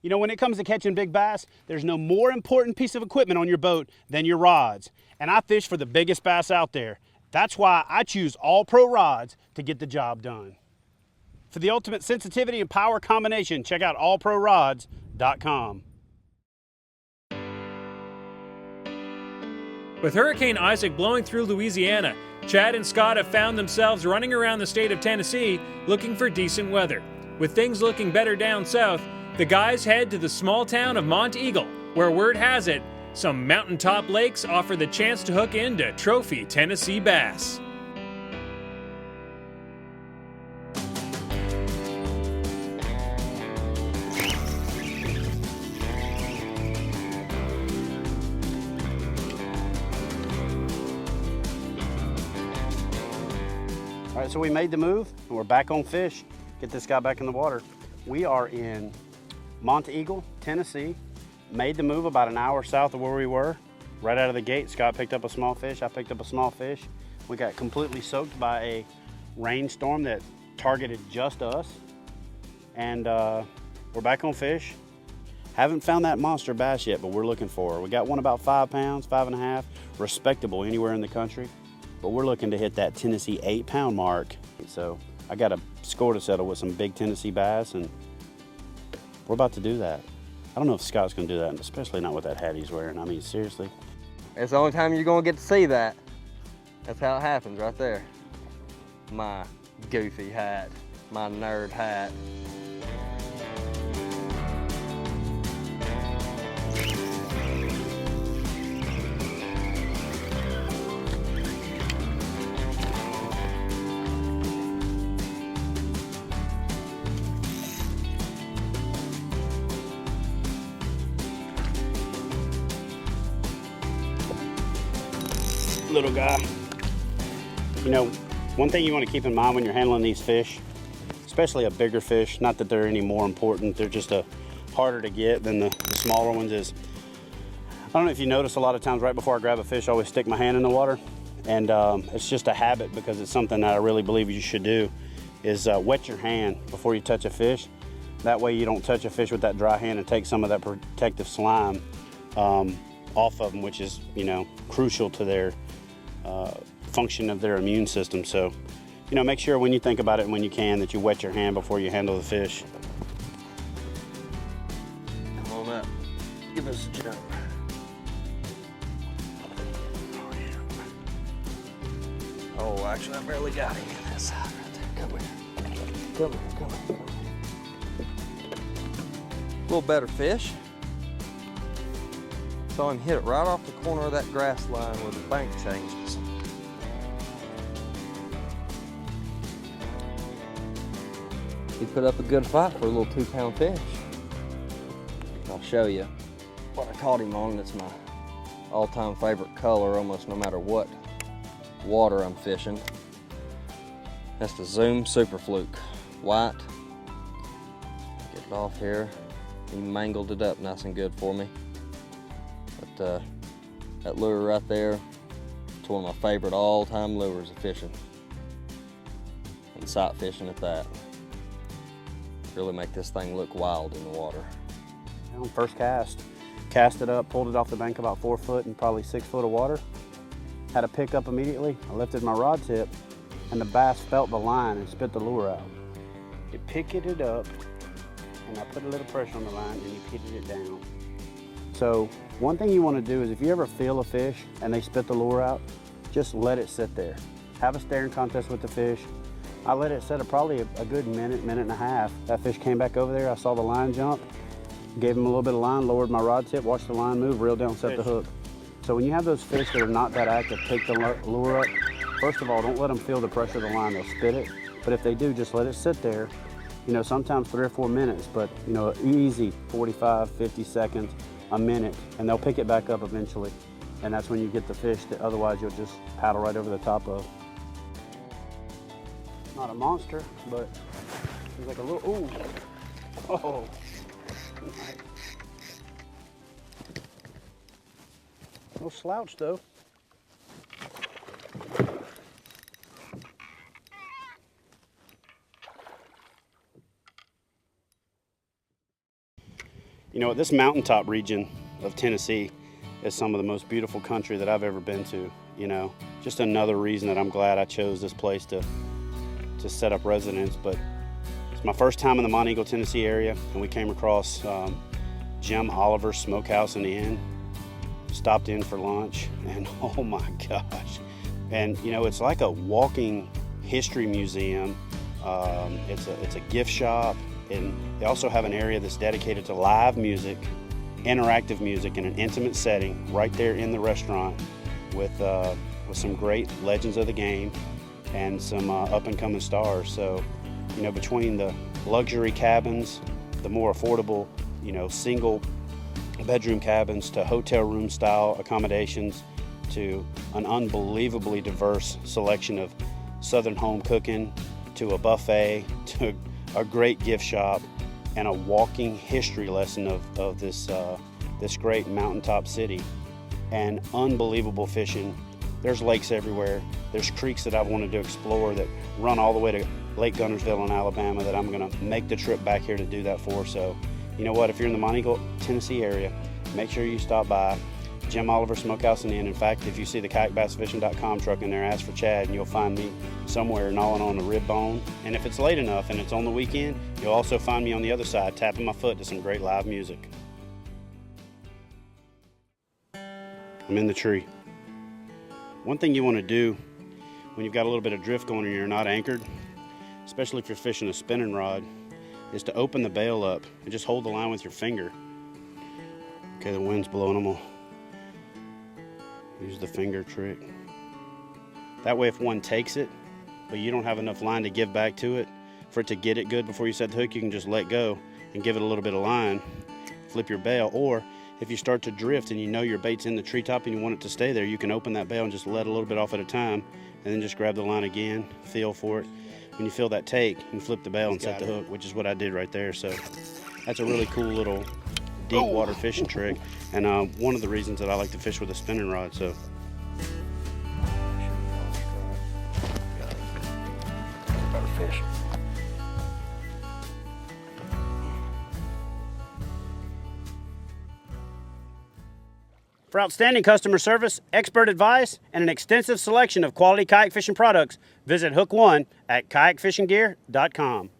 You know, when it comes to catching big bass, there's no more important piece of equipment on your boat than your rods. And I fish for the biggest bass out there. That's why I choose all pro rods to get the job done. For the ultimate sensitivity and power combination, check out allprorods.com. With Hurricane Isaac blowing through Louisiana, Chad and Scott have found themselves running around the state of Tennessee looking for decent weather. With things looking better down south, the guys head to the small town of Monteagle, where word has it, some mountaintop lakes offer the chance to hook into trophy Tennessee bass. All right, so we made the move and we're back on fish. Get this guy back in the water. We are in Monteagle, Tennessee. Made the move about an hour south of where we were. Right out of the gate, Scott picked up a small fish, I picked up a small fish. We got completely soaked by a rainstorm that targeted just us. And we're back on fish. Haven't found that monster bass yet, but we're looking for her. We got one about 5 pounds, 5.5, respectable anywhere in the country. But we're looking to hit that Tennessee 8-pound mark. So I got a score to settle with some big Tennessee bass, and we're about to do that. I don't know if Scott's gonna do that, especially not with that hat he's wearing. I mean, seriously. It's the only time you're gonna get to see that. That's how it happens right there. My goofy hat, my nerd hat. Little guy. You know, one thing you want to keep in mind when you're handling these fish, especially a bigger fish, not that they're any more important, they're just harder to get than the smaller ones, is, I don't know if you notice, a lot of times right before I grab a fish, I always stick my hand in the water. And it's just a habit, because it's something that I really believe you should do, is wet your hand before you touch a fish. That way you don't touch a fish with that dry hand and take some of that protective slime off of them, which is, you know, crucial to their function of their immune system. So, you know, make sure when you think about it and when you can that you wet your hand before you handle the fish. Come on up. Give us a jump. Oh, actually, I barely got him in that side right there. Come here. Come here, come here. A little better fish. Saw him hit it right off the corner of that grass line where the bank changes. He put up a good fight for a little 2-pound fish. I'll show you what I caught him on. It's my all-time favorite color, almost no matter what water I'm fishing. That's the Zoom Super Fluke, white. Get it off here. He mangled it up nice and good for me. But that lure right there, it's one of my favorite all-time lures of fishing. And sight fishing at that. Really make this thing look wild in the water. First cast it up, pulled it off the bank about 4 foot and probably 6 foot of water. Had a pick up immediately. I lifted my rod tip and the bass felt the line and spit the lure out. It picked it up and I put a little pressure on the line and he pitted it down. So one thing you want to do is if you ever feel a fish and they spit the lure out, just let it sit there. Have a staring contest with the fish. I let it sit probably a good minute and a half. That fish came back over there. I saw the line jump, gave him a little bit of line, lowered my rod tip, watched the line move, reeled down, set the hook. So when you have those fish that are not that active, take the lure up. First of all, don't let them feel the pressure of the line. They'll spit it. But if they do, just let it sit there. You know, sometimes 3 or 4 minutes, but you know, easy 45, 50 seconds, a minute, and they'll pick it back up eventually. And that's when you get the fish that otherwise you'll just paddle right over the top of. Not a monster, but he's like a little, ooh, oh. No slouch though. You know, this mountaintop region of Tennessee is some of the most beautiful country that I've ever been to. You know, just another reason that I'm glad I chose this place to set up residence. But it's my first time in the Monteagle, Tennessee area, and we came across Jim Oliver's Smokehouse and Inn. Stopped in for lunch, and oh my gosh. And you know, it's like a walking history museum. It's a gift shop, and they also have an area that's dedicated to live music, interactive music in an intimate setting right there in the restaurant with some great legends of the game and some up-and-coming stars. So, you know, between the luxury cabins, the more affordable, you know, single bedroom cabins, to hotel room style accommodations, to an unbelievably diverse selection of Southern home cooking, to a buffet, to a great gift shop, and a walking history lesson of this great mountaintop city, and unbelievable fishing. There's lakes everywhere. There's creeks that I've wanted to explore that run all the way to Lake Guntersville in Alabama that I'm gonna make the trip back here to do that for. So, you know what, if you're in the Monteagle, Tennessee area, make sure you stop by Jim Oliver Smokehouse and Inn. In fact, if you see the kayakbassfishing.com truck in there, ask for Chad and you'll find me somewhere gnawing on a rib bone. And if it's late enough and it's on the weekend, you'll also find me on the other side tapping my foot to some great live music. I'm in the tree. One thing you want to do when you've got a little bit of drift going and you're not anchored, especially if you're fishing a spinning rod, is to open the bail up and just hold the line with your finger. Okay, the wind's blowing. I'm gonna use the finger trick. That way, if one takes it, but you don't have enough line to give back to it, for it to get it good before you set the hook, you can just let go and give it a little bit of line, flip your bail. Or if you start to drift and you know your bait's in the treetop and you want it to stay there, you can open that bail and just let a little bit off at a time, and then just grab the line again, feel for it. When you feel that take, you can flip the bail and set the hook, which is what I did right there. So that's a really cool little deep water fishing trick, and one of the reasons that I like to fish with a spinning rod. So Better fish. for outstanding customer service, expert advice, and an extensive selection of quality kayak fishing products, visit Hook One at kayakfishinggear.com.